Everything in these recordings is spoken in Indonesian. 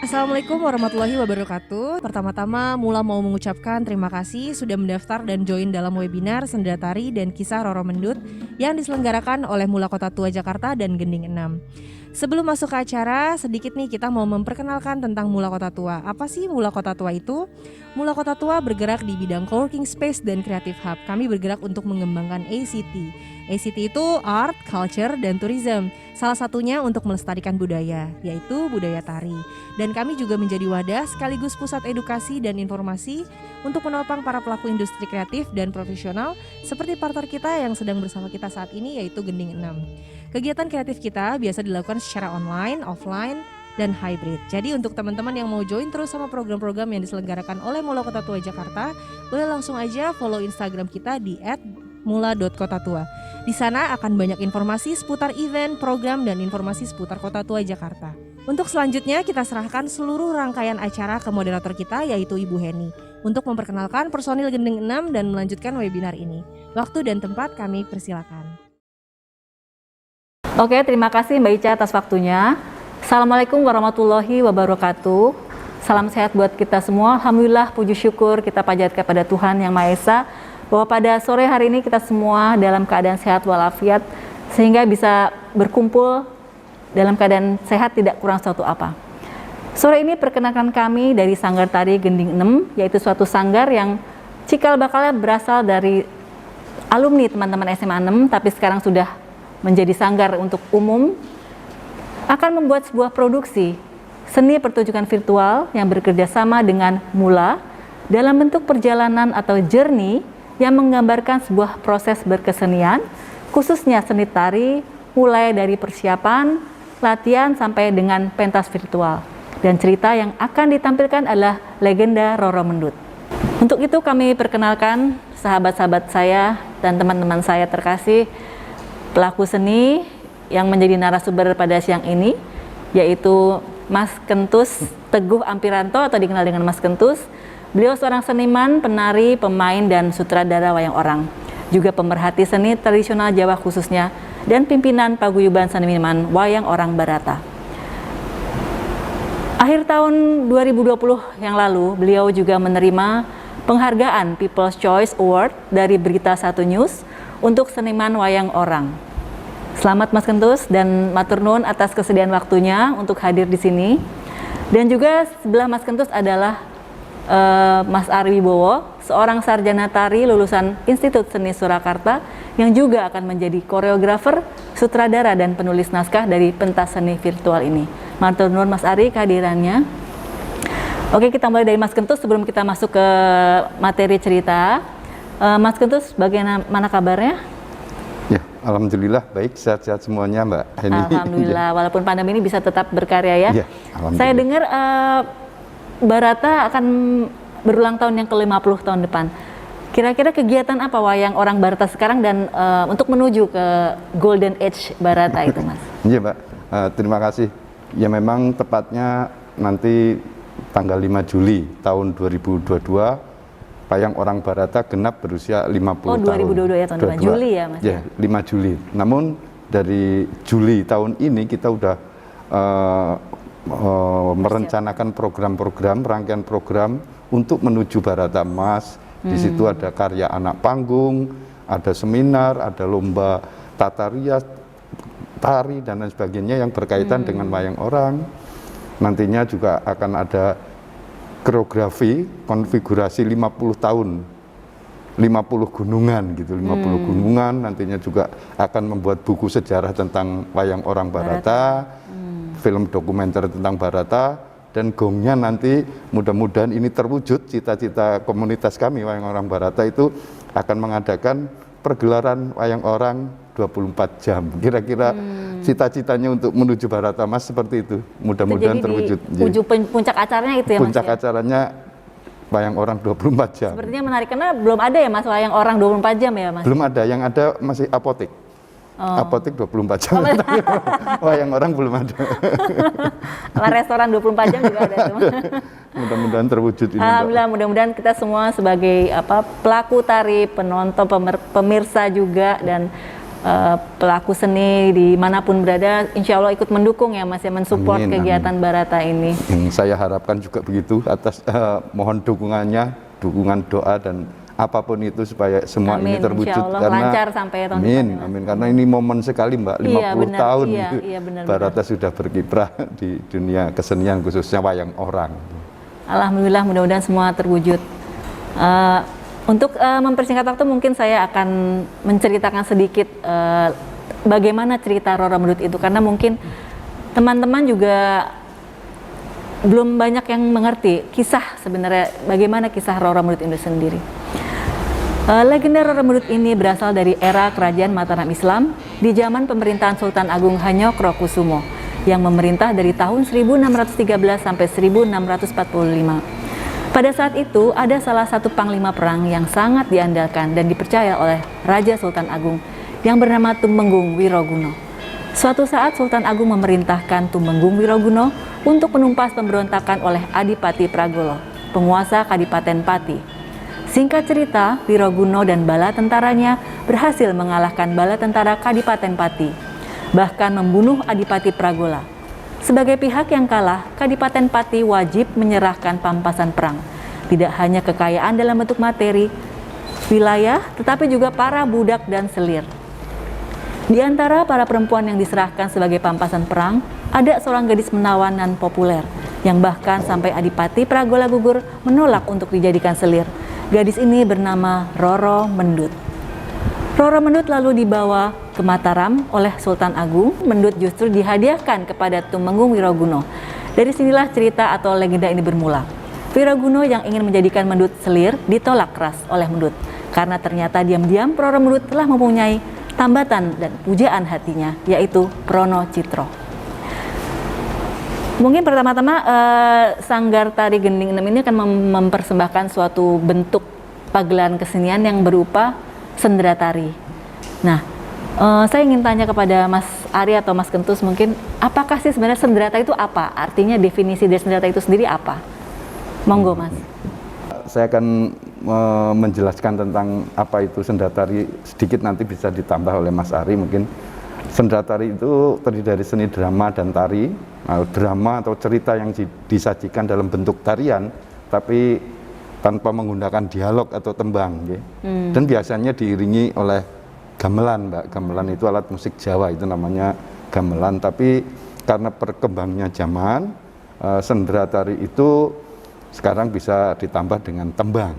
Assalamualaikum warahmatullahi wabarakatuh. Pertama-tama Mula mau mengucapkan terima kasih sudah mendaftar dan join dalam webinar Senda Tari dan Kisah Roro Mendut yang diselenggarakan oleh Mula Kota Tua Jakarta dan Gending 6. Sebelum masuk ke acara, sedikit nih kita mau memperkenalkan tentang Mula Kota Tua. Apa sih Mula Kota Tua itu? Mula Kota Tua bergerak di bidang coworking space dan creative hub. Kami bergerak untuk mengembangkan ACT. ACT itu Art, Culture, dan Tourism. Salah satunya untuk melestarikan budaya, yaitu budaya tari. Dan kami juga menjadi wadah sekaligus pusat edukasi dan informasi untuk menopang para pelaku industri kreatif dan profesional seperti partner kita yang sedang bersama kita saat ini, yaitu Gending 6. Kegiatan kreatif kita biasa dilakukan secara online, offline, dan hybrid. Jadi untuk teman-teman yang mau join terus sama program-program yang diselenggarakan oleh Mula Kota Tua Jakarta, boleh langsung aja follow Instagram kita di @mula.kotatua. Di sana akan banyak informasi seputar event, program, dan informasi seputar Kota Tua Jakarta. Untuk selanjutnya kita serahkan seluruh rangkaian acara ke moderator kita, yaitu Ibu Heni, untuk memperkenalkan personil Gending 6 dan melanjutkan webinar ini. Waktu dan tempat kami persilakan. Oke, terima kasih Mbak Ica atas waktunya. Assalamualaikum warahmatullahi wabarakatuh. Salam sehat buat kita semua. Alhamdulillah, puji syukur kita panjatkan kepada Tuhan Yang Maha Esa bahwa pada sore hari ini kita semua dalam keadaan sehat walafiat sehingga bisa berkumpul dalam keadaan sehat tidak kurang suatu apa. Sore ini perkenalkan kami dari Sanggar Tari Gending 6, yaitu suatu sanggar yang cikal bakalnya berasal dari alumni teman-teman SMA 6 tapi sekarang sudah menjadi sanggar untuk umum, akan membuat sebuah produksi seni pertunjukan virtual yang bekerja sama dengan Mula dalam bentuk perjalanan atau journey yang menggambarkan sebuah proses berkesenian, khususnya seni tari, mulai dari persiapan, latihan, sampai dengan pentas virtual. Dan cerita yang akan ditampilkan adalah legenda Roro Mendut. Untuk itu kami perkenalkan sahabat-sahabat saya dan teman-teman saya terkasih, pelaku seni yang menjadi narasumber pada siang ini, yaitu Mas Kentus Teguh Ampiranto atau dikenal dengan Mas Kentus. Beliau seorang seniman, penari, pemain, dan sutradara wayang orang. Juga pemerhati seni tradisional Jawa khususnya, dan pimpinan paguyuban seniman wayang orang Barata. Akhir tahun 2020 yang lalu, beliau juga menerima penghargaan People's Choice Award dari Berita Satu News untuk seniman wayang orang. Selamat Mas Kentus dan matur nuwun atas kesediaan waktunya untuk hadir di sini. Dan juga sebelah Mas Kentus adalah Mas Ari Wibowo, seorang sarjana tari lulusan Institut Seni Surakarta yang juga akan menjadi koreografer, sutradara, dan penulis naskah dari pentas seni virtual ini. Matur nuwun Mas Ari kehadirannya. Oke, kita mulai dari Mas Kentus sebelum kita masuk ke materi cerita. Mas Kentus, bagaimana kabarnya? Ya, alhamdulillah baik, sehat-sehat semuanya Mbak Heni. Alhamdulillah, walaupun pandemi ini bisa tetap berkarya ya. Ya, alhamdulillah. Saya dengar Barata akan berulang tahun yang ke-50 tahun depan. Kira-kira kegiatan apa wayang orang Barata sekarang dan untuk menuju ke Golden Age Barata itu, Mas? Iya Mbak, terima kasih. Ya memang tepatnya nanti tanggal 5 Juli tahun 2022 Wayang Orang Barata genap berusia 50 tahun. Oh, 2022 ya, tahun 5 Juli ya Mas? Ya, 5 Juli. Namun dari Juli tahun ini kita udah merencanakan program-program, rangkaian program untuk menuju Barata Emas. Di situ ada karya anak panggung, ada seminar, ada lomba tata rias, tari, dan lain sebagainya yang berkaitan dengan wayang orang. Nantinya juga akan ada koreografi konfigurasi 50 tahun 50 gunungan gitu, 50 gunungan. Nantinya juga akan membuat buku sejarah tentang wayang orang Barata, film dokumenter tentang Barata, dan gongnya nanti mudah-mudahan ini terwujud. Cita-cita komunitas kami wayang orang Barata itu akan mengadakan pergelaran wayang orang 24 jam. Kira-kira cita-citanya untuk menuju Barata Mas seperti itu. Mudah-mudahan terwujud. Puncak acaranya itu ya Mas? Puncak acaranya wayang orang 24 jam. Sepertinya menarik karena belum ada ya Mas wayang orang 24 jam ya Mas? Belum ada, yang ada masih apotek. apotek 24 jam. Wayang orang belum ada. Restoran 24 jam juga ada tuh. Mudah-mudahan terwujud ini. Alhamdulillah, mudah-mudahan kita semua sebagai pelaku tari, penonton, pemirsa juga, dan pelaku seni dimanapun berada, insya Allah ikut mendukung ya Mas, ya, mensupport kegiatan Barata ini. Saya harapkan juga begitu, atas mohon dukungannya, dukungan doa dan apapun itu supaya semua ini terwujud. Insya Allah karena lancar sampai tahun amin, depan. amin, karena ini momen sekali Mbak, 50 tahun benar, Barata sudah berkiprah di dunia kesenian khususnya wayang orang. Alhamdulillah, mudah-mudahan semua terwujud. Untuk mempersingkat waktu, mungkin saya akan menceritakan sedikit bagaimana cerita Roro Mendut itu, karena mungkin teman-teman juga belum banyak yang mengerti kisah sebenarnya bagaimana kisah Roro Mendut itu sendiri. Legenda Roro Mendut ini berasal dari era kerajaan Mataram Islam di zaman pemerintahan Sultan Agung Hanyokrokusumo yang memerintah dari tahun 1613 sampai 1645. Pada saat itu ada salah satu panglima perang yang sangat diandalkan dan dipercaya oleh Raja Sultan Agung yang bernama Tumenggung Wiroguno. Suatu saat Sultan Agung memerintahkan Tumenggung Wiroguno untuk menumpas pemberontakan oleh Adipati Pragolo, penguasa Kadipaten Pati. Singkat cerita, Wiroguno dan bala tentaranya berhasil mengalahkan bala tentara Kadipaten Pati, bahkan membunuh Adipati Pragola. Sebagai pihak yang kalah, Kadipaten Pati wajib menyerahkan pampasan perang, tidak hanya kekayaan dalam bentuk materi, wilayah, tetapi juga para budak dan selir. Di antara para perempuan yang diserahkan sebagai pampasan perang, ada seorang gadis menawan dan populer, yang bahkan sampai Adipati Pragola gugur menolak untuk dijadikan selir. Gadis ini bernama Roro Mendut. Roro Mendut lalu dibawa ke Mataram oleh Sultan Agung. Mendut justru dihadiahkan kepada Tumenggung Wiroguno. Dari sinilah cerita atau legenda ini bermula. Wiroguno yang ingin menjadikan Mendut selir ditolak keras oleh Mendut, karena ternyata diam-diam Roro Mendut telah mempunyai tambatan dan pujaan hatinya, yaitu Prono Citro. Mungkin pertama-tama Sanggar Tari Gending Enem ini akan mempersembahkan suatu bentuk pagelaran kesenian yang berupa sendera tari. Nah, saya ingin tanya kepada Mas Ari atau Mas Kentus, mungkin apakah sih sebenarnya sendera tari itu apa? Artinya definisi dari sendera tari itu sendiri apa? Monggo Mas. Saya akan menjelaskan tentang apa itu sendera tari, sedikit nanti bisa ditambah oleh Mas Ari mungkin. Sendera tari itu terdiri dari seni drama dan tari. Drama atau cerita yang disajikan dalam bentuk tarian, tapi tanpa menggunakan dialog atau tembang, dan biasanya diiringi oleh gamelan, Mbak. Gamelan itu alat musik Jawa, itu namanya gamelan. Tapi karena berkembangnya zaman, sendera tari itu sekarang bisa ditambah dengan tembang,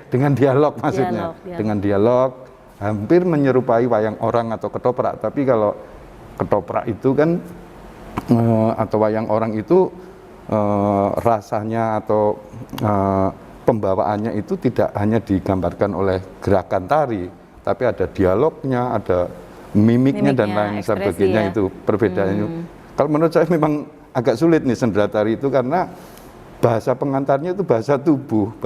dengan dialog maksudnya, dengan dialog, hampir menyerupai wayang orang atau ketoprak. Tapi kalau ketoprak itu kan atau wayang orang itu rasanya atau pembawaannya itu tidak hanya digambarkan oleh gerakan tari, tapi ada dialognya, ada mimiknya dan lain sebagainya. Itu perbedaannya. Kalau menurut saya memang agak sulit nih sendera tari itu, karena bahasa pengantarnya itu bahasa tubuh.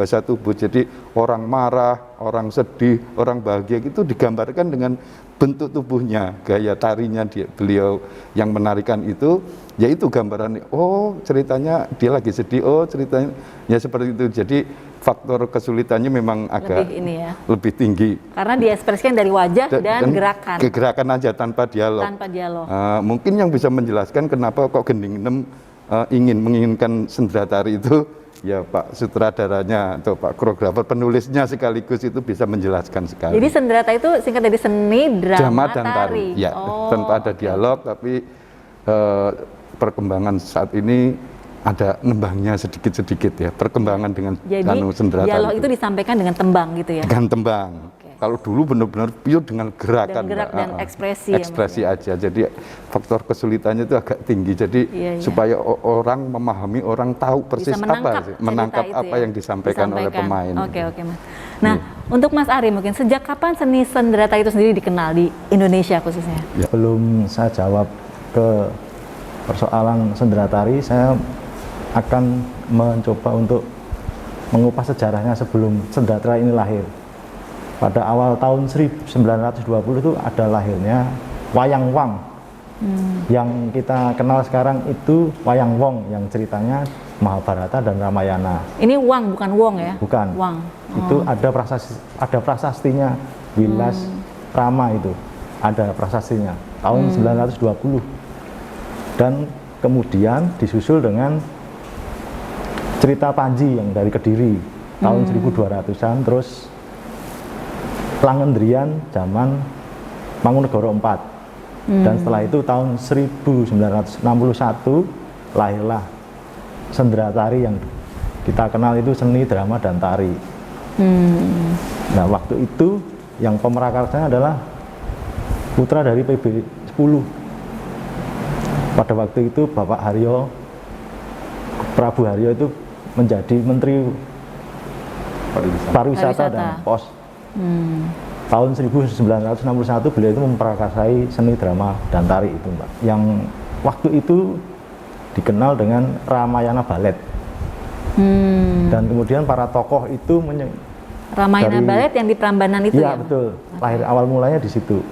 Jadi orang marah, orang sedih, orang bahagia itu digambarkan dengan bentuk tubuhnya, gaya tarinya beliau yang menarikan itu, yaitu gambaran, oh ceritanya dia lagi sedih, oh ceritanya ya seperti itu. Jadi faktor kesulitannya memang agak lebih tinggi. Karena diekspresikan dari wajah dan gerakan. Gerakan aja tanpa dialog. Mungkin yang bisa menjelaskan kenapa kok Gending Enem menginginkan sendera tari itu, ya Pak sutradaranya atau Pak koreografer penulisnya sekaligus itu bisa menjelaskan sekali. Jadi sendera tari itu singkat dari seni, drama dan tari. Ya, tanpa ada dialog, tapi perkembangan saat ini ada nembangnya sedikit-sedikit ya, perkembangan dengan sendera tari. Dialog itu disampaikan dengan tembang gitu ya? Dengan tembang. Kalau dulu benar-benar pure dengan gerakan, dan ekspresi. Ekspresi aja. Jadi faktor kesulitannya itu agak tinggi. Jadi supaya orang memahami, orang tahu persis menangkap apa yang disampaikan oleh pemain. Oke Mas. Nah, untuk Mas Ari mungkin sejak kapan seni sendera tari itu sendiri dikenal di Indonesia khususnya? Sebelum saya jawab ke persoalan sendera tari, saya akan mencoba untuk mengupas sejarahnya sebelum sendera tari ini lahir. pada awal tahun 1920 itu ada lahirnya wayang wang. Yang kita kenal sekarang itu wayang wong yang ceritanya Mahabharata dan Ramayana. Ini Wang bukan Wong ya? Bukan. Wang. Itu ada prasastinya Wilas Rama itu. Ada prasastinya tahun 1920. Dan kemudian disusul dengan cerita Panji yang dari Kediri tahun 1200-an, terus Langendrian zaman Mangunegoro IV. Dan setelah itu tahun 1961 lahirlah Sendratari yang kita kenal itu seni, drama, dan tari. Nah, waktu itu yang pemerakarsanya adalah putra dari PB 10. Pada waktu itu Bapak Haryo, Prabu Haryo itu menjadi Menteri Pariwisata dan Pos. Tahun 1961 beliau itu memprakarsai seni, drama, dan tari itu, Mbak. Yang waktu itu dikenal dengan Ramayana Ballet. Dan kemudian para tokoh itu Ramayana Ballet yang di Prambanan itu ya? Iya, betul. Lahir awal mulanya di situ.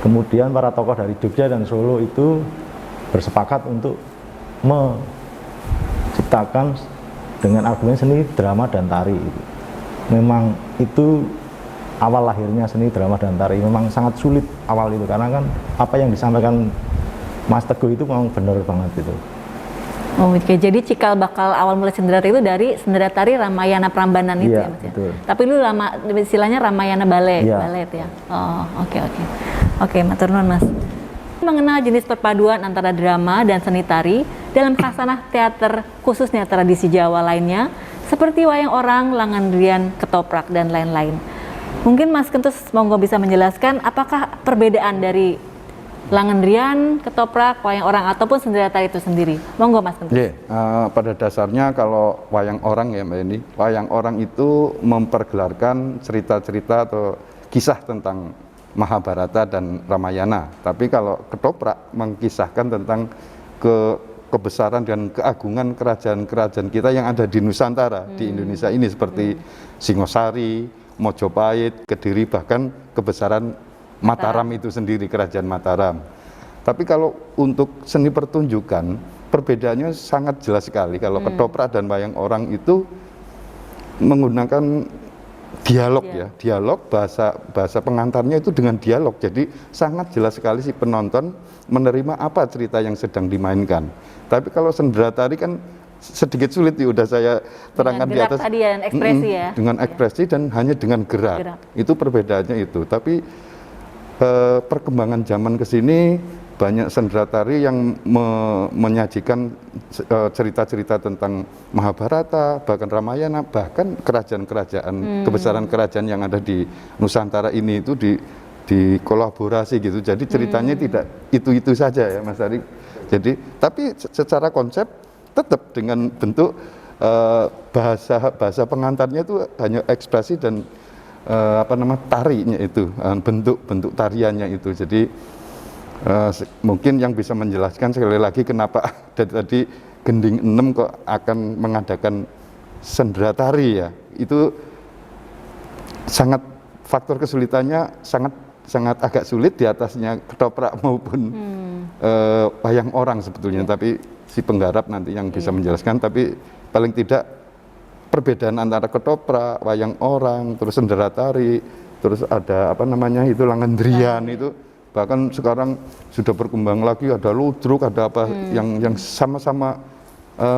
Kemudian para tokoh dari Jogja dan Solo itu bersepakat untuk menciptakan dengan argumen seni, drama, dan tari. Memang itu awal lahirnya seni, drama, dan tari. Memang sangat sulit awal itu, karena kan apa yang disampaikan Mas Teguh itu memang benar banget itu. Oh, oke. Jadi cikal bakal awal mulai Sendratari itu dari Sendratari Ramayana Prambanan itu Iya, ya, Mas ya? betul. Tapi lu istilahnya Ramayana Ballet, Iya. Ballet ya. Oh, oke. Oke, matur nuwun, Mas. Mengenal jenis perpaduan antara drama dan seni tari dalam khasanah teater khususnya tradisi Jawa lainnya seperti wayang orang, Langendrian, ketoprak, dan lain-lain. Mungkin Mas Kentus monggo bisa menjelaskan apakah perbedaan dari Langendrian, ketoprak, wayang orang ataupun Sendratari itu sendiri. Monggo Mas Kentus. Pada dasarnya kalau wayang orang ya Mbak Eni, wayang orang itu mempergelarkan cerita-cerita atau kisah tentang Mahabharata dan Ramayana. Tapi kalau ketoprak mengkisahkan tentang kebesaran dan keagungan kerajaan-kerajaan kita yang ada di Nusantara, di Indonesia ini, seperti Singosari, Mojopahit, Kediri, bahkan kebesaran Mataram itu sendiri, kerajaan Mataram. Tapi kalau untuk seni pertunjukan, perbedaannya sangat jelas sekali. Kalau ketoprak dan wayang orang itu menggunakan dialog ya, dialog, bahasa pengantarnya itu dengan dialog. Jadi sangat jelas sekali si penonton menerima apa cerita yang sedang dimainkan. Tapi kalau Sendratari kan sedikit sulit, udah saya terangkan di atas. Tadi ya, ekspresi ya. Dengan ekspresi dan hanya dengan gerak. Itu perbedaannya itu. Tapi perkembangan zaman ke sini banyak Sendratari yang menyajikan cerita-cerita tentang Mahabharata, bahkan Ramayana, bahkan kerajaan-kerajaan, kebesaran kerajaan yang ada di Nusantara ini itu dikolaborasi gitu. Jadi ceritanya tidak itu-itu saja ya Mas Ari. Jadi tapi secara konsep tetap dengan bentuk bahasa pengantarnya itu hanya ekspresi dan tarinya itu, bentuk tariannya itu. Jadi mungkin yang bisa menjelaskan sekali lagi kenapa dari tadi Gending Enem kok akan mengadakan Sendratari ya, itu sangat faktor kesulitannya sangat agak sulit di atasnya ketoprak maupun wayang orang sebetulnya. Tapi si penggarap nanti yang bisa menjelaskan, tapi paling tidak perbedaan antara ketoprak, wayang orang, terus Sendratari, terus ada itu Langendrian itu, bahkan sekarang sudah berkembang lagi, ada ludruk, ada yang sama-sama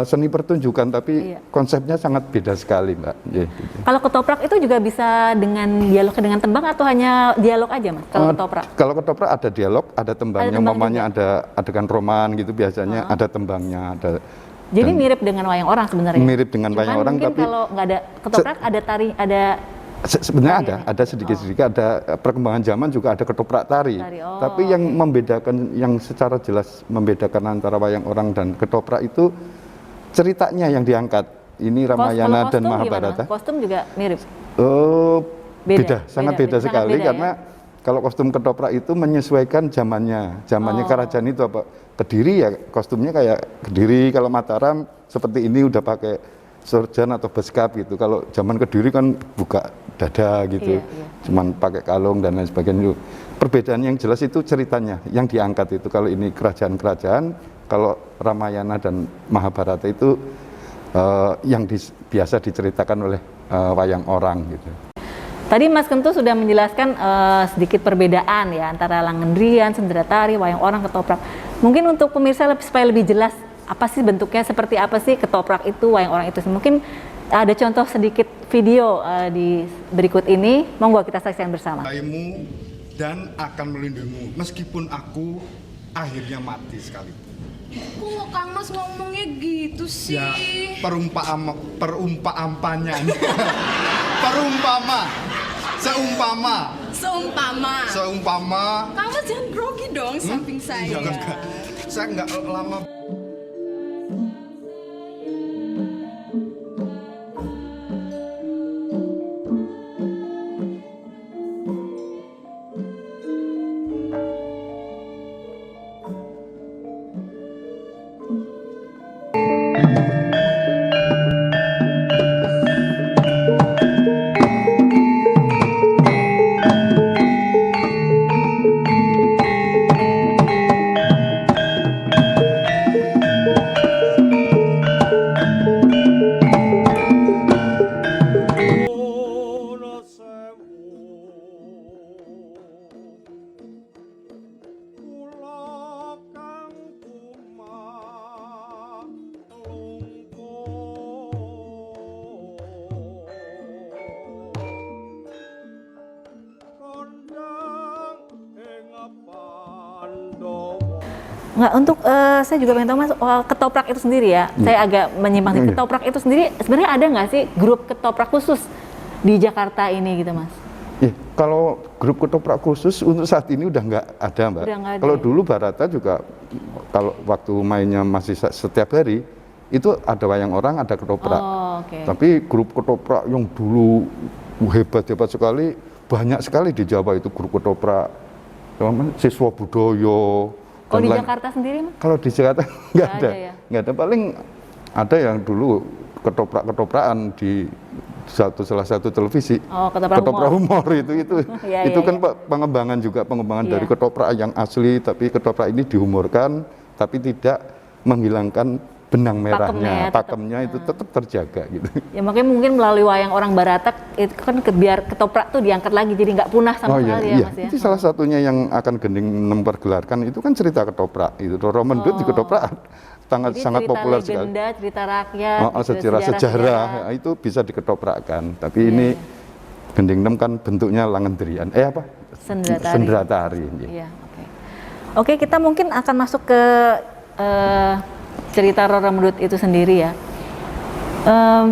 seni pertunjukan, tapi konsepnya sangat beda sekali, Mbak. Kalau ketoprak itu juga bisa dengan dialog dengan tembang atau hanya dialog aja, Mas? Kalau ketoprak? Kalau ketoprak ada dialog, ada tembangnya, mamanya ada adegan roman gitu biasanya, ada tembangnya, ada. Jadi mirip dengan wayang orang sebenarnya. Mirip dengan wayang orang, mungkin tapi kalau nggak ada ketoprak ada tari, ada. Sebenarnya ada sedikit-sedikit, ada perkembangan zaman juga ada ketoprak tari. Tapi yang membedakan, yang secara jelas membedakan antara wayang orang dan ketoprak itu ceritanya yang diangkat. Ini Ramayana dan Mahabharata. Kostum juga mirip? Sangat beda sekali, karena kalau kostum ketoprak itu menyesuaikan zamannya kerajaan itu apa. Kediri ya kostumnya kayak Kediri, kalau Mataram seperti ini udah pakai sorjan atau beskap gitu. Kalau zaman Kediri kan buka dada gitu. cuman pakai kalung dan lain sebagainya. Perbedaan yang jelas itu ceritanya yang diangkat itu. Kalau ini kerajaan-kerajaan, kalau Ramayana dan Mahabharata itu yang biasa diceritakan oleh wayang orang gitu. Tadi Mas Kentu sudah menjelaskan sedikit perbedaan ya antara Langendrian, Sendratari, wayang orang, ketoprak. Mungkin untuk pemirsa supaya lebih jelas apa sih bentuknya, seperti apa sih ketoprak itu, wayang orang itu. Mungkin ada contoh sedikit video di berikut ini, monggo kita saksikan bersama. Dan akan melindungimu meskipun aku akhirnya mati sekalipun. Kok Kang Mas ngomongnya gitu sih? Ya, perumpamanya. Seumpama. Kang Mas jangan grogi dong samping saya. Enggak. Saya enggak lama. Nggak, untuk saya juga pengen tahu Mas, ketoprak itu sendiri ya, saya agak menyimpang. Ketoprak itu sendiri sebenarnya ada nggak sih grup ketoprak khusus di Jakarta ini gitu Mas? Ya, kalau grup ketoprak khusus untuk saat ini udah nggak ada Mbak. Udah nggak ada, Kalau ya? dulu Barata juga, kalau waktu mainnya masih setiap hari, itu ada wayang orang, ada ketoprak. Oh, oke. Tapi grup ketoprak yang dulu hebat-hebat sekali, banyak sekali di Jawa itu grup ketoprak. Siswa budaya. Kalau di Jakarta sendiri Mas? Kalau di Jakarta nggak ada, ya? nggak ada. Paling ada yang dulu ketoprak-ketoprakan di salah satu televisi. Oh, ketoprak humor itu Ya, itu ya, kan ya. pengembangan juga, pengembangan Iya. dari ketoprak yang asli, tapi ketoprak ini dihumorkan, tapi tidak menghilangkan benang merahnya, pakemnya itu tetap terjaga gitu. Ya makanya mungkin melalui wayang orang Barata itu kan biar ketoprak tuh diangkat lagi jadi nggak punah sama sekali ya Mas ya. Itu salah satunya yang akan Gending mempergelarkan itu kan cerita ketoprak itu. Roro Mendut di ketoprak sangat populer sekali. Legenda, cerita rakyat, sejarah itu bisa diketoprakkan. Tapi ini Gending Nem kan bentuknya Langendrian. Sendratari. Iya, oke. Oke, kita mungkin akan masuk ke cerita Roro Mendut itu sendiri ya.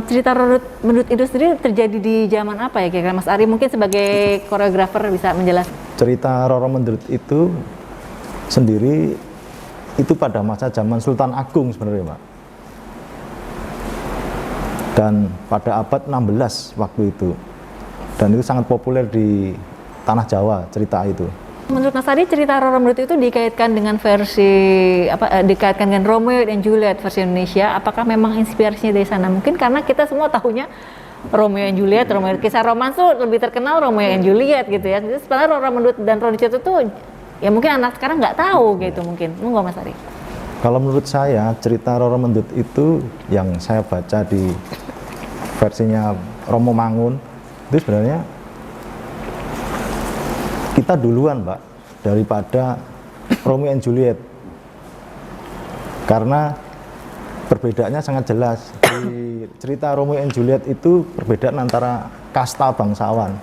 Cerita Roro Mendut itu sendiri terjadi di zaman apa ya kira-kira Mas Ari? Mungkin sebagai koreografer bisa menjelaskan. Cerita Roro Mendut itu sendiri itu pada masa zaman Sultan Agung sebenarnya Pak. Dan pada abad 16 waktu itu. Dan itu sangat populer di tanah Jawa cerita itu. Menurut Mas Ari, cerita Roro Mendut itu dikaitkan dengan versi dikaitkan dengan Romeo dan Juliet versi Indonesia. Apakah memang inspirasinya dari sana? Mungkin karena kita semua tahunya Romeo and Juliet, kisah romans tuh lebih terkenal Romeo and Juliet gitu ya. Jadi sebenarnya Roro Mendut dan Rodicat itu ya mungkin anak sekarang nggak tahu gitu mungkin. Monggo Mas Ari. Kalau menurut saya cerita Roro Mendut itu yang saya baca di versinya Romo Mangun itu sebenarnya kita duluan Mbak daripada Romeo and Juliet, karena perbedaannya sangat jelas. Di cerita Romeo and Juliet itu perbedaan antara kasta bangsawan,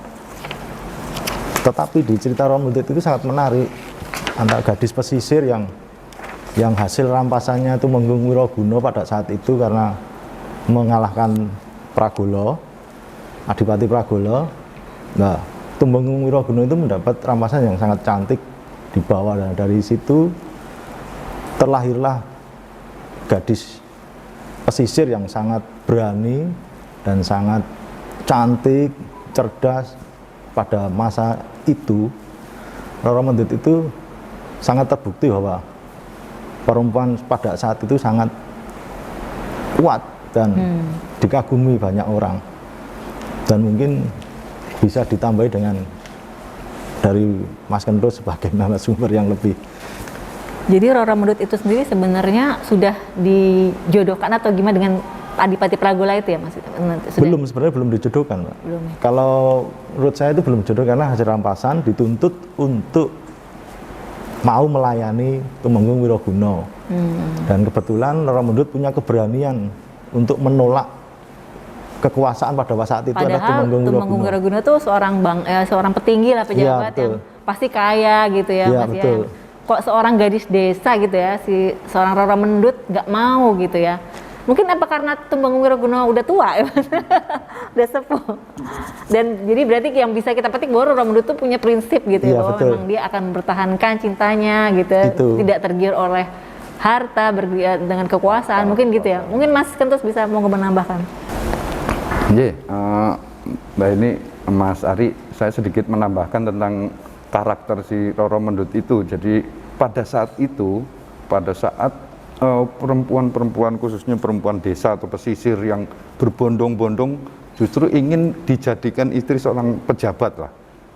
tetapi di cerita Roro Mendut itu sangat menarik, antara gadis pesisir yang hasil rampasannya itu Menggung Wiroguna pada saat itu karena mengalahkan Pragolo, Adipati Pragolo. Nah, Tumenggung Wiroguna itu mendapat rampasan yang sangat cantik di bawah, dan dari situ terlahirlah gadis pesisir yang sangat berani dan sangat cantik, cerdas. Pada masa itu Roro Mendut itu sangat terbukti bahwa perempuan pada saat itu sangat kuat dan dikagumi banyak orang, dan mungkin bisa ditambahi dengan dari Mas Kentut sebagai narasumber yang lebih. Jadi Roro Mendut itu sendiri sebenarnya sudah dijodohkan atau gimana dengan Adipati Pragola itu ya Mas? Belum, sebenarnya belum dijodohkan, Pak. Belum ya? Kalau menurut saya itu belum jodoh karena hasil rampasan dituntut untuk mau melayani Tumenggung Wiroguna. Dan kebetulan Roro Mendut punya keberanian untuk menolak kekuasaan pada saat itu. Ada Padahal Tumenggung Wiroguna itu seorang petinggi lah, pejabat Iya, yang pasti kaya gitu ya, Iya, Mas ya. betul. Kok seorang gadis desa gitu ya, seorang Roro Mendut nggak mau gitu ya. Mungkin apa karena Tumenggung Wiroguna udah tua ya, Mas? Udah sepuh. Dan jadi berarti yang bisa kita petik bahwa Roro Mendut tuh punya prinsip gitu ya, Iya, bahwa betul. memang dia akan mempertahankan cintanya gitu, tidak tergiur oleh harta, dengan kekuasaan, mungkin gitu ya. Mungkin Mas Kentus bisa mau menambahkan. Iya, Mbak ini Mas Ari, saya sedikit menambahkan tentang karakter si Roro Mendut itu. Jadi pada saat itu, pada saat perempuan-perempuan khususnya perempuan desa atau pesisir yang berbondong-bondong justru ingin dijadikan istri seorang pejabat lah,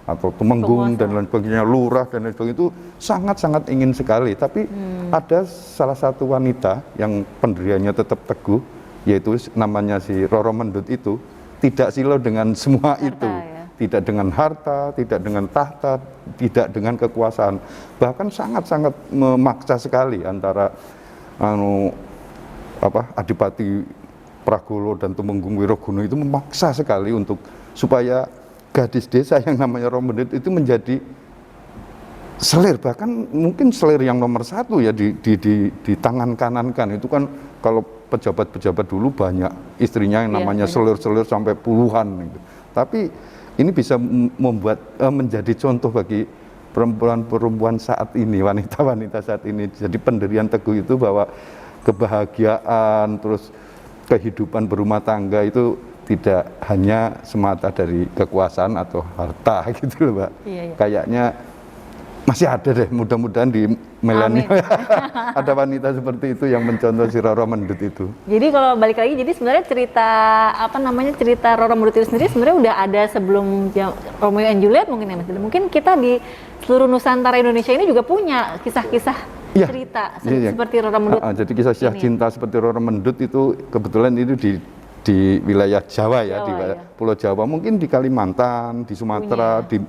atau tumenggung dan lain sebagainya, lurah dan lain sebagainya, itu sangat-sangat ingin sekali. Tapi ada salah satu wanita yang pendiriannya tetap teguh, yaitu namanya si Roro Mendut itu, tidak silau dengan semua Harta, itu. ya. Tidak dengan harta, tidak dengan tahta, tidak dengan kekuasaan. Bahkan sangat-sangat memaksa sekali antara Adipati Pragola dan Tumenggung Wiroguna itu memaksa sekali untuk supaya gadis desa yang namanya Roro Mendut itu menjadi selir, bahkan mungkin selir yang nomor satu ya di tangan kanankan. Itu kan kalau pejabat-pejabat dulu banyak istrinya yang namanya selir-selir sampai puluhan gitu. Tapi ini bisa membuat menjadi contoh bagi perempuan-perempuan saat ini, wanita-wanita saat ini. Jadi pendirian teguh itu bahwa kebahagiaan, terus kehidupan berumah tangga itu tidak hanya semata dari kekuasaan atau harta gitu loh, Mbak. Iya, iya. Kayaknya masih ada deh, mudah-mudahan di milenial ada wanita seperti itu yang mencontoh si Roro Mendut itu. Jadi kalau balik lagi, jadi sebenarnya cerita Roro Mendut itu sendiri sebenarnya udah ada sebelum Romeo and Juliet mungkin ya Mas. Mungkin kita di seluruh Nusantara Indonesia ini juga punya kisah-kisah cerita seperti Roro Mendut. Jadi kisah cinta seperti Roro Mendut itu kebetulan itu di wilayah Jawa ya, di Pulau Jawa, mungkin di Kalimantan, di Sumatera, di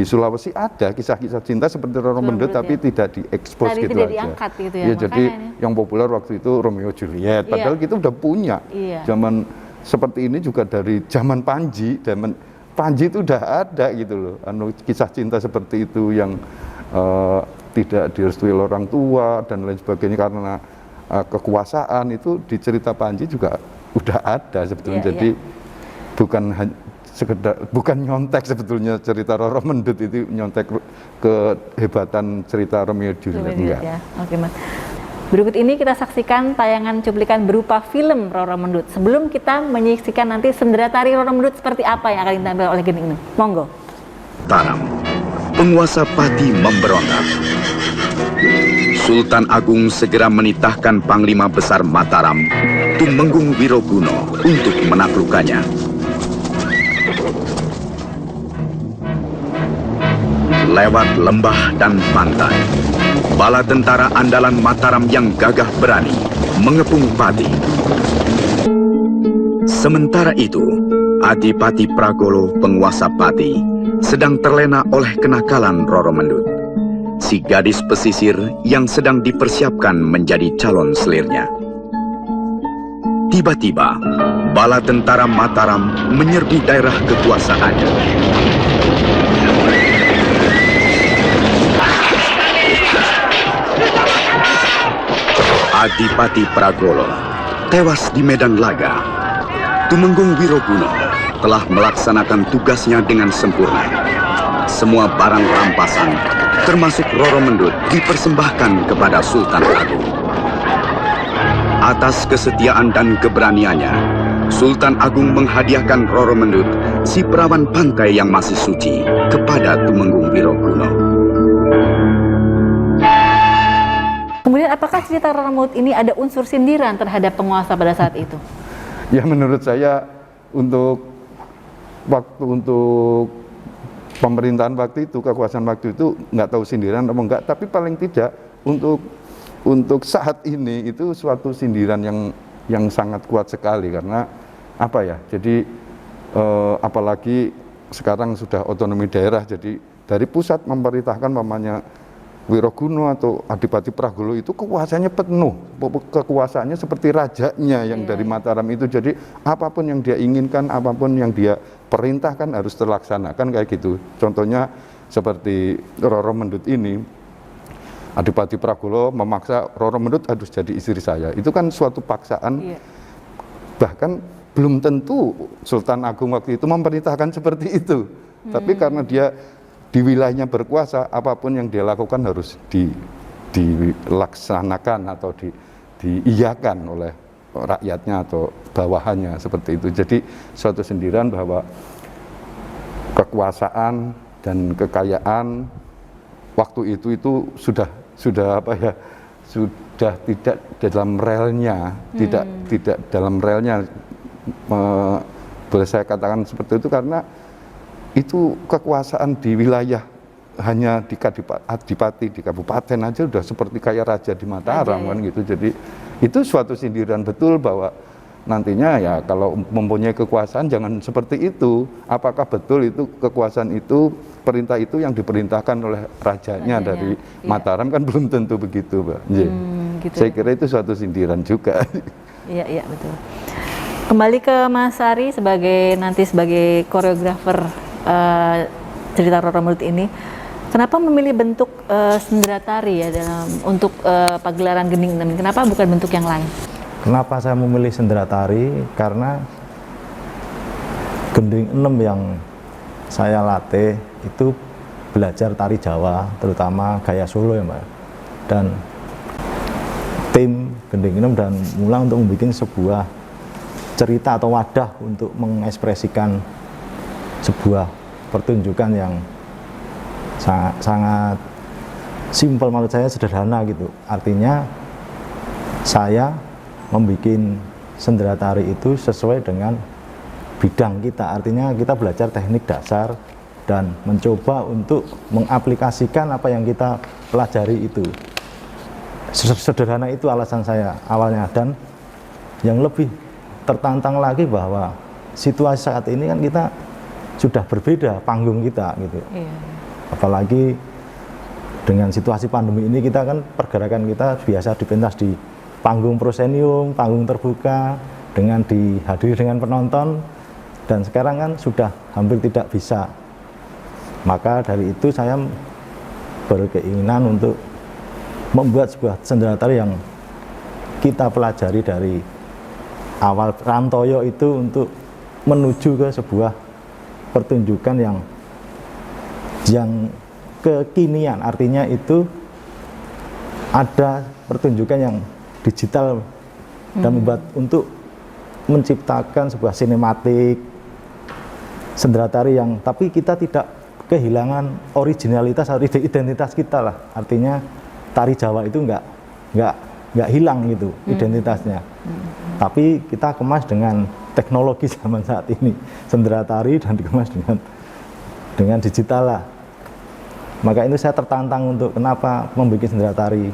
Sulawesi ada kisah-kisah cinta seperti Roro Mendut, tapi tidak diekspos gitu tidak aja. diangkat gitu ya. Ya, jadi yang populer waktu itu Romeo Juliet, padahal kita udah punya. Zaman seperti ini juga dari zaman Panji itu udah ada gitu loh. Kisah cinta seperti itu yang tidak direstui oleh orang tua dan lain sebagainya karena kekuasaan, itu di cerita Panji juga udah ada sebetulnya. Jadi bukan nyontek sebetulnya cerita Roro Mendut itu, nyontek kehebatan cerita Romeo Juliet enggak. Ya. Oke Mas. Berikut ini kita saksikan tayangan cuplikan berupa film Roro Mendut. Sebelum kita menyaksikan nanti sendera tari Roro Mendut seperti apa yang akan ditampilkan oleh Gening. Monggo. Mataram, penguasa Pati memberontak. Sultan Agung segera menitahkan Panglima Besar Mataram, Tumenggung Wiroguna, untuk menaklukkannya. Lewat lembah dan pantai, bala tentara andalan Mataram yang gagah berani mengepung Pati. Sementara itu, Adipati Pragola, penguasa Pati, sedang terlena oleh kenakalan Roro Mendut, si gadis pesisir yang sedang dipersiapkan menjadi calon selirnya. Tiba-tiba, bala tentara Mataram menyerbu daerah kekuasaannya. Adipati Pragola tewas di medan laga. Tumenggung Wiroguna telah melaksanakan tugasnya dengan sempurna. Semua barang rampasan, termasuk Roro Mendut, dipersembahkan kepada Sultan Agung. Atas kesetiaan dan keberaniannya, Sultan Agung menghadiahkan Roro Mendut, si perawan pantai yang masih suci, kepada Tumenggung Wiroguna. Kemudian apakah cerita Roro Mendut ini ada unsur sindiran terhadap penguasa pada saat itu? Ya menurut saya untuk pemerintahan waktu itu, kekuasaan waktu itu nggak tahu sindiran atau enggak, tapi paling tidak untuk saat ini itu suatu sindiran yang sangat kuat sekali karena apa ya? Jadi apalagi sekarang sudah otonomi daerah, jadi dari pusat memerintahkan mamanya Wiroguno atau Adipati Pragolo itu kekuasaannya penuh, kekuasaannya seperti rajanya yang dari Mataram itu. Jadi apapun yang dia inginkan, apapun yang dia perintahkan harus terlaksanakan kayak gitu. Contohnya seperti Roro Mendut ini, Adipati Pragolo memaksa Roro Mendut harus jadi istri saya. Itu kan suatu paksaan. Bahkan belum tentu Sultan Agung waktu itu memerintahkan seperti itu. Tapi karena dia di wilayahnya berkuasa, apapun yang dia lakukan harus dilaksanakan atau diiyakan oleh rakyatnya atau bawahannya seperti itu. Jadi suatu sindiran bahwa kekuasaan dan kekayaan waktu itu sudah apa ya, sudah tidak dalam relnya, tidak dalam relnya, boleh saya katakan seperti itu karena itu kekuasaan di wilayah hanya di Adipati di kabupaten aja udah seperti kayak raja di Mataram kan gitu. Jadi itu suatu sindiran betul bahwa nantinya ya kalau mempunyai kekuasaan jangan seperti itu. Apakah betul itu kekuasaan itu, perintah itu yang diperintahkan oleh rajanya dari Mataram kan belum tentu begitu, Mbak. Gitu. Saya kira itu suatu sindiran juga. Iya betul. Kembali ke Mas Ari sebagai koreografer cerita Roro Mendut ini, kenapa memilih bentuk sendera tari ya untuk pagelaran Gending 6? Kenapa bukan bentuk yang lain? Kenapa saya memilih sendera tari? Karena Gending 6 yang saya latih itu belajar tari Jawa, terutama gaya Solo ya Mbak. Dan tim Gending 6 dan Mulang untuk membuat sebuah cerita atau wadah untuk mengekspresikan sebuah pertunjukan yang sangat simpel, menurut saya sederhana gitu. Artinya saya membuat sendera tari itu sesuai dengan bidang kita. Artinya kita belajar teknik dasar dan mencoba untuk mengaplikasikan apa yang kita pelajari itu. Sederhana itu alasan saya awalnya. Dan yang lebih tertantang lagi bahwa situasi saat ini kan kita sudah berbeda panggung kita gitu. Apalagi dengan situasi pandemi ini kita kan pergerakan kita biasa dipentas di panggung prosenium, panggung terbuka dengan dihadiri dengan penonton, dan sekarang kan sudah hampir tidak bisa. Maka dari itu saya berkeinginan untuk membuat sebuah sendera tari yang kita pelajari dari awal Rantoyo itu untuk menuju ke sebuah pertunjukan yang kekinian. Artinya itu ada pertunjukan yang digital dan membuat untuk menciptakan sebuah sinematik sendera tari yang tapi kita tidak kehilangan originalitas atau identitas kita lah. Artinya tari Jawa itu nggak hilang gitu identitasnya. Tapi kita kemas dengan teknologi zaman saat ini, sendera tari, dan dikemas dengan digital lah. Maka itu saya tertantang untuk kenapa membuat sendera tari,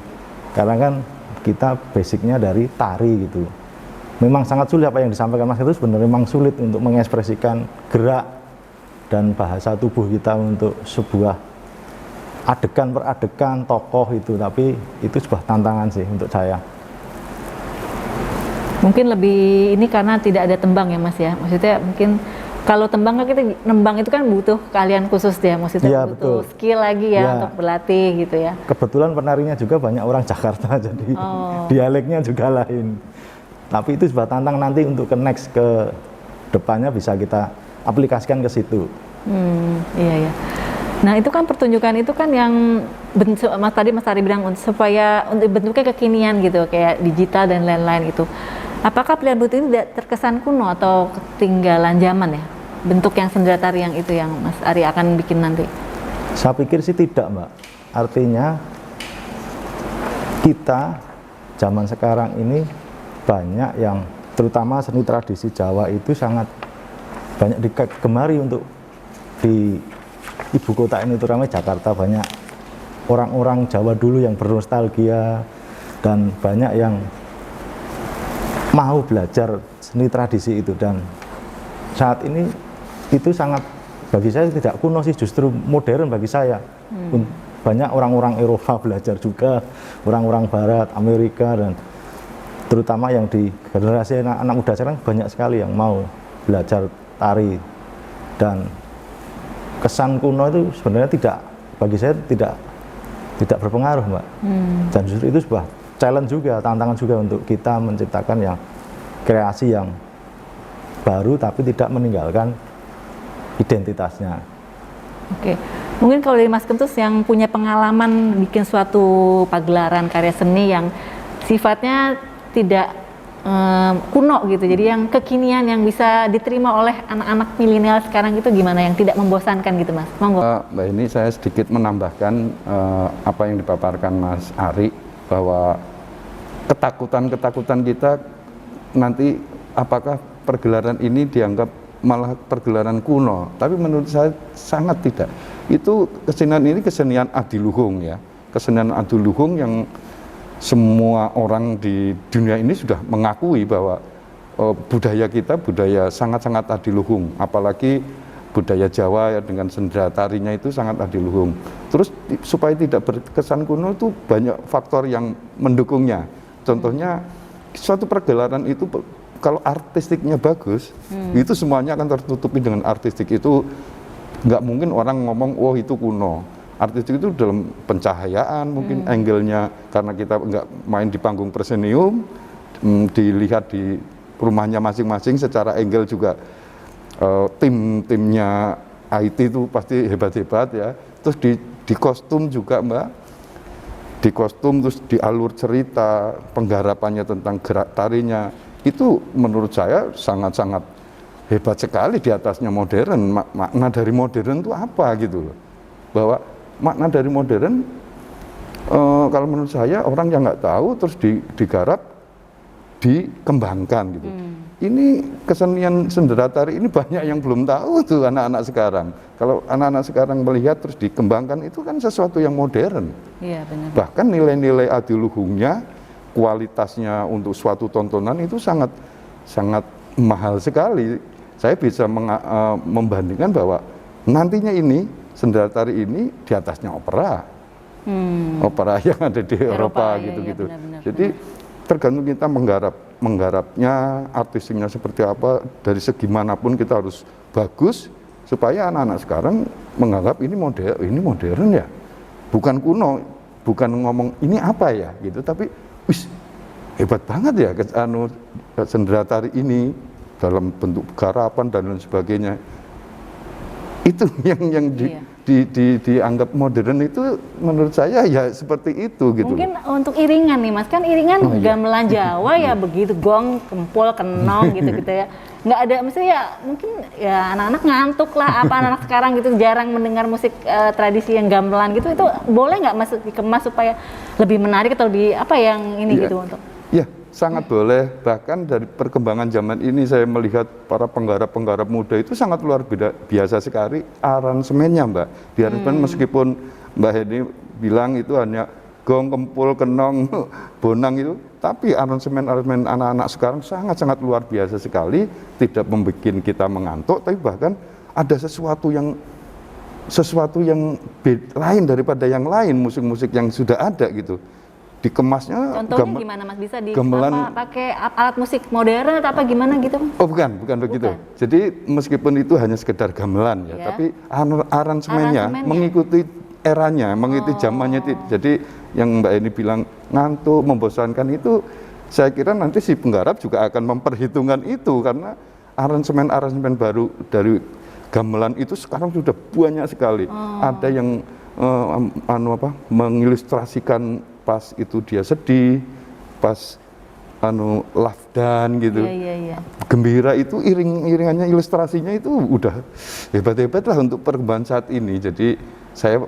karena kan kita basicnya dari tari gitu. Memang sangat sulit apa yang disampaikan Mas itu sebenarnya memang sulit untuk mengekspresikan gerak dan bahasa tubuh kita untuk sebuah adegan per adegan tokoh itu, tapi itu sebuah tantangan sih untuk saya. Mungkin lebih ini karena tidak ada tembang ya Mas ya, maksudnya mungkin kalau tembang kan kita nembang itu kan butuh keahlian khusus ya, maksudnya butuh skill lagi ya untuk berlatih gitu ya. Kebetulan penarinya juga banyak orang Jakarta, jadi dialeknya juga lain. Tapi itu sebuah tantang nanti untuk ke next ke depannya bisa kita aplikasikan ke situ. Iya. Nah itu kan pertunjukan itu kan yang bentuk Mas Ari bilang supaya untuk bentuknya kekinian gitu, kayak digital dan lain-lain gitu. Apakah pilihan bentuk ini tidak terkesan kuno atau ketinggalan zaman ya? Bentuk yang sendera tari yang itu yang Mas Ari akan bikin nanti? Saya pikir sih tidak, Mbak. Artinya kita zaman sekarang ini banyak yang terutama seni tradisi Jawa itu sangat banyak digemari untuk ibu kota ini terutama Jakarta banyak orang-orang Jawa dulu yang bernostalgia dan banyak yang mau belajar seni tradisi itu, dan saat ini itu sangat bagi saya tidak kuno sih, justru modern bagi saya. Banyak orang-orang Eropa belajar juga, orang-orang Barat, Amerika, dan terutama yang di generasi anak muda sekarang banyak sekali yang mau belajar tari, dan kesan kuno itu sebenarnya tidak, bagi saya tidak berpengaruh, Mbak. Dan justru itu sebuah challenge juga, tantangan juga untuk kita menciptakan yang kreasi yang baru tapi tidak meninggalkan identitasnya. Oke, mungkin kalau dari Mas Kentus yang punya pengalaman bikin suatu pagelaran karya seni yang sifatnya tidak kuno gitu, jadi yang kekinian yang bisa diterima oleh anak-anak milenial sekarang itu gimana, yang tidak membosankan gitu, Mas? Monggo. Mbak, ini saya sedikit menambahkan apa yang dipaparkan Mas Ari, bahwa ketakutan kita nanti apakah pergelaran ini dianggap malah pergelaran kuno, tapi menurut saya sangat tidak. Itu kesenian ini kesenian adiluhung ya, kesenian adiluhung yang semua orang di dunia ini sudah mengakui bahwa budaya kita budaya sangat-sangat adiluhung, apalagi budaya Jawa ya dengan sendera tarinya itu sangat adiluhung. Terus supaya tidak berkesan kuno itu banyak faktor yang mendukungnya. Contohnya suatu pergelaran itu kalau artistiknya bagus, itu semuanya akan tertutupi dengan artistik. Itu nggak mungkin orang ngomong, oh itu kuno. Artistik itu dalam pencahayaan, mungkin angle-nya, karena kita nggak main di panggung proscenium, dilihat di rumahnya masing-masing secara angle juga. Timnya IT itu pasti hebat-hebat ya. Terus di kostum juga, Mbak, di kostum, terus di alur cerita, penggarapannya tentang gerak tarinya, itu menurut saya sangat-sangat hebat sekali, di atasnya modern. Makna dari modern itu apa gitu loh, bahwa makna dari modern kalau menurut saya orang yang nggak tahu terus digarap, dikembangkan gitu. Ini kesenian sendera tari ini banyak yang belum tahu tuh anak-anak sekarang. Kalau anak-anak sekarang melihat terus dikembangkan, itu kan sesuatu yang modern. Iya, benar. Bahkan nilai-nilai adiluhungnya, kualitasnya untuk suatu tontonan itu sangat mahal sekali. Saya bisa membandingkan bahwa nantinya ini sendera tari ini di atasnya opera, opera yang ada di Eropa gitu-gitu. Benar, jadi tergantung kita menggarapnya, artistiknya seperti apa, dari segi manapun kita harus bagus supaya anak-anak sekarang menganggap ini modern ya, bukan kuno, bukan ngomong ini apa ya gitu, tapi wis hebat banget ya sendera tari ini dalam bentuk garapan dan lain sebagainya. Itu yang dianggap modern itu menurut saya ya seperti itu gitu. Mungkin untuk iringan nih, Mas, kan iringan gamelan Jawa ya begitu, gong, kempul, kenong gitu ya. Nggak ada, mesti ya mungkin ya anak-anak ngantuk lah, apa anak sekarang gitu jarang mendengar musik tradisi yang gamelan gitu, itu boleh nggak masuk dikemas supaya lebih menarik atau lebih apa yang ini gitu untuk? Ya, sangat boleh. Bahkan dari perkembangan zaman ini saya melihat para penggarap-penggarap muda itu sangat luar biasa sekali aransemennya, Mbak. Di aransemen meskipun Mbak Heni bilang itu hanya gong, kempul, kenong, bonang itu, tapi aransemen anak-anak sekarang sangat-sangat luar biasa sekali, tidak membuat kita mengantuk, tapi bahkan ada sesuatu yang lain daripada yang lain, musik-musik yang sudah ada gitu. Dikemasnya contohnya gimana, Mas? Bisa gamelan pakai alat musik modern atau apa gimana gitu? Oh bukan begitu. Jadi meskipun itu hanya sekedar gamelan ya, tapi aransemennya mengikuti eranya, mengikuti zamannya. Jadi yang Mbak ini bilang ngantuk, membosankan itu, saya kira nanti si penggarap juga akan memperhitungkan itu, karena aransemen baru dari gamelan itu sekarang sudah banyak sekali. Ada yang mengilustrasikan pas itu dia sedih, pas lafdan gitu, gembira, itu iringannya, ilustrasinya itu udah hebat-hebat lah untuk perkembangan saat ini. Jadi saya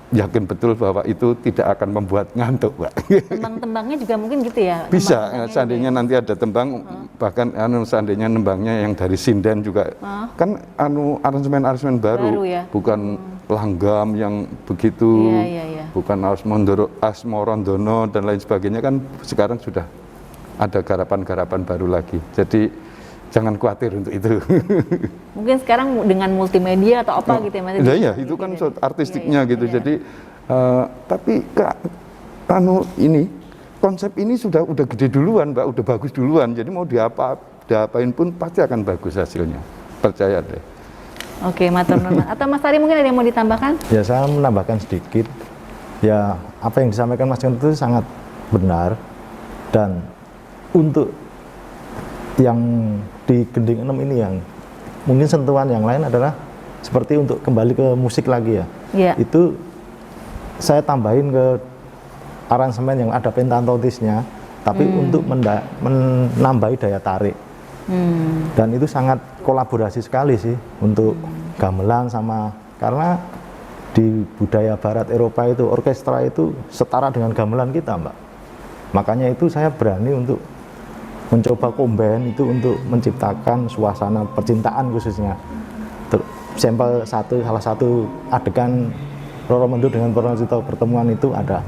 yakin betul bahwa itu tidak akan membuat ngantuk, Pak. Tembang-tembangnya juga mungkin gitu ya? Bisa, seandainya nanti ada tembang, bahkan seandainya nembangnya yang dari sinden juga, kan aransemen baru ya? Bukan langgam yang begitu, Iya. bukan Asmorondono dan lain sebagainya kan sekarang sudah ada garapan-garapan baru lagi. Jadi jangan khawatir untuk itu. Mungkin sekarang dengan multimedia atau apa gitu ya Mas? Iya, itu kan artistiknya gitu. Jadi tapi ini konsep ini sudah gede duluan, Mbak, udah bagus duluan. Jadi mau diapain pun pasti akan bagus hasilnya. Percaya deh. Oke, matur nuwun. Atau Mas Ari mungkin ada yang mau ditambahkan? Ya, saya menambahkan sedikit. Ya, apa yang disampaikan Mas Kentut itu sangat benar. Dan untuk yang di Gending 6 ini yang mungkin sentuhan yang lain adalah seperti untuk kembali ke musik lagi ya. Iya. Itu saya tambahin ke aransemen yang ada pentatoniksnya, tapi untuk menambahi daya tarik. Dan itu sangat kolaborasi sekali sih untuk gamelan sama, karena di budaya barat Eropa itu orkestra itu setara dengan gamelan kita, Mbak. Makanya itu saya berani untuk mencoba combine itu untuk menciptakan suasana percintaan khususnya. Sampel salah satu adegan Roro Mendut dengan Purwocito pertemuan itu ada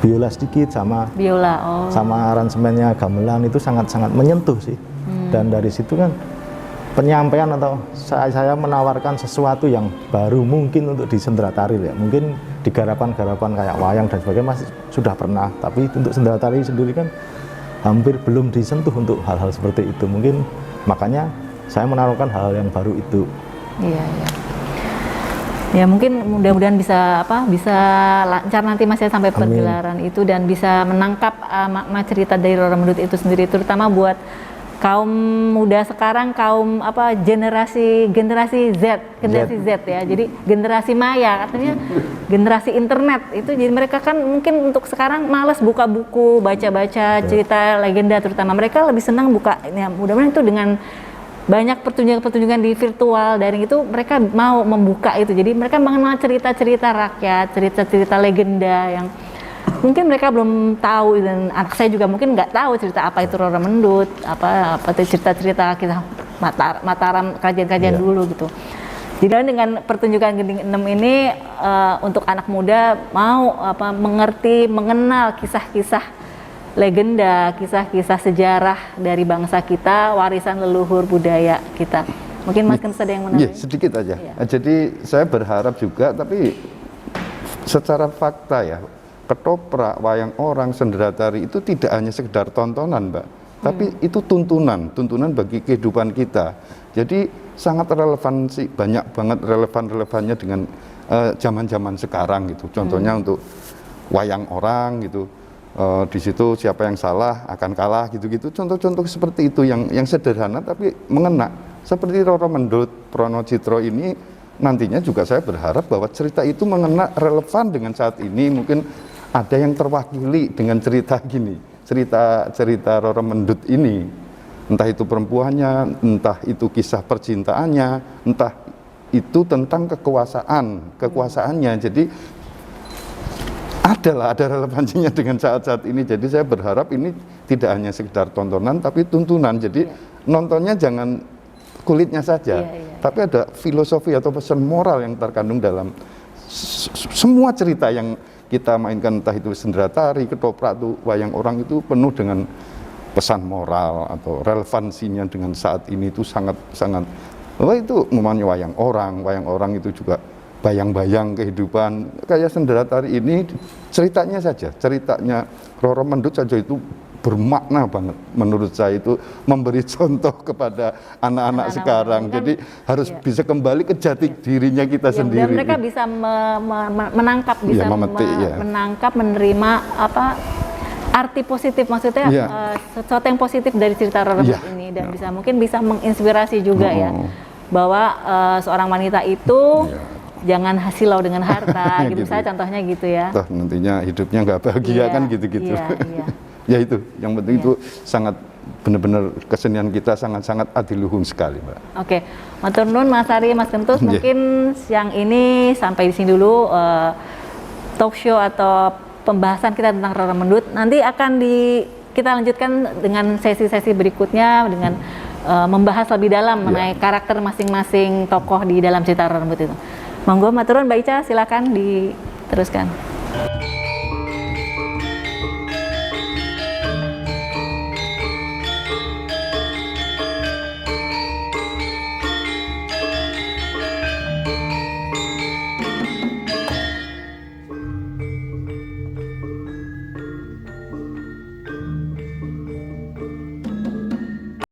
biola sedikit sama aransemennya gamelan itu sangat-sangat menyentuh sih. Dan dari situ kan penyampaian atau saya menawarkan sesuatu yang baru mungkin untuk di sendera tari ya. Mungkin di garapan-garapan kayak wayang dan sebagainya masih sudah pernah, tapi untuk sendera tari sendiri kan hampir belum disentuh untuk hal-hal seperti itu. Mungkin makanya saya menaruhkan hal yang baru itu. Iya. Ya mungkin mudah-mudahan bisa lancar nanti Mas ya sampai pergelaran itu dan bisa menangkap makna cerita dari Roro Mendut itu sendiri, terutama buat kaum muda sekarang, kaum generasi Z ya. Jadi generasi maya, artinya generasi internet itu, jadi mereka kan mungkin untuk sekarang malas buka buku, baca-baca cerita legenda, terutama mereka lebih senang buka ya, mudah-mudahan itu dengan banyak pertunjukan-pertunjukan di virtual daring itu mereka mau membuka itu, jadi mereka mengenal cerita-cerita rakyat, cerita-cerita legenda yang mungkin mereka belum tahu, dan anak saya juga mungkin nggak tahu cerita apa itu Roro Mendut, apa cerita-cerita kita Mataram, kajian-kajian dulu gitu. Jadi dengan pertunjukan Gending 6 ini untuk anak muda mau mengerti, mengenal kisah-kisah legenda, kisah-kisah sejarah dari bangsa kita, warisan leluhur budaya kita. Mungkin Mas Kentut ada yang menarik? Iya, sedikit aja. Jadi saya berharap juga, tapi secara fakta ya, ketoprak, wayang orang, sendera tari itu tidak hanya sekedar tontonan, Mbak, tapi itu tuntunan bagi kehidupan kita. Jadi sangat relevansi, banyak banget relevannya dengan zaman-zaman sekarang gitu. Contohnya untuk wayang orang gitu. Di situ siapa yang salah akan kalah gitu-gitu, contoh-contoh seperti itu yang sederhana tapi mengena. Seperti Roro Mendut, Purwocito ini nantinya juga saya berharap bahwa cerita itu mengena, relevan dengan saat ini. Mungkin ada yang terwakili dengan cerita gini, cerita Roro Mendut ini, entah itu perempuannya, entah itu kisah percintaannya, entah itu tentang kekuasaannya. Jadi ada relevansinya dengan saat-saat ini. Jadi saya berharap ini tidak hanya sekedar tontonan tapi tuntunan. Jadi nontonnya jangan kulitnya saja, tapi ada filosofi atau pesan moral yang terkandung dalam semua cerita yang kita mainkan, entah itu sendera tari, ketoprak, itu wayang orang, itu penuh dengan pesan moral atau relevansinya dengan saat ini itu sangat itu namanya wayang orang itu juga bayang-bayang kehidupan. Kayak sendera tari ini ceritanya Roro Mendut saja itu bermakna banget menurut saya, itu memberi contoh kepada anak-anak sekarang. Kan, jadi harus bisa kembali ke jati dirinya kita sendiri. Dan mereka bisa menangkap, bisa menangkap, menerima arti positif, maksudnya sesuatu yang positif dari cerita Roro Mendut ini, dan mungkin bisa menginspirasi juga ya, bahwa seorang wanita itu jangan silau dengan harta, gitu. Misalnya contohnya gitu ya. Toh nantinya hidupnya nggak bahagia kan gitu-gitu. Ya itu, yang penting itu sangat benar-benar kesenian kita sangat-sangat adiluhung sekali, Mbak. Oke, matur nuwun Mas Ari, Mas Kentut. Mungkin siang ini sampai di sini dulu talk show atau pembahasan kita tentang Roro Mendut. Nanti akan kita lanjutkan dengan sesi-sesi berikutnya dengan membahas lebih dalam mengenai karakter masing-masing tokoh di dalam cerita Roro Rembut itu. Monggo maturun Mbak Ica, silakan diteruskan.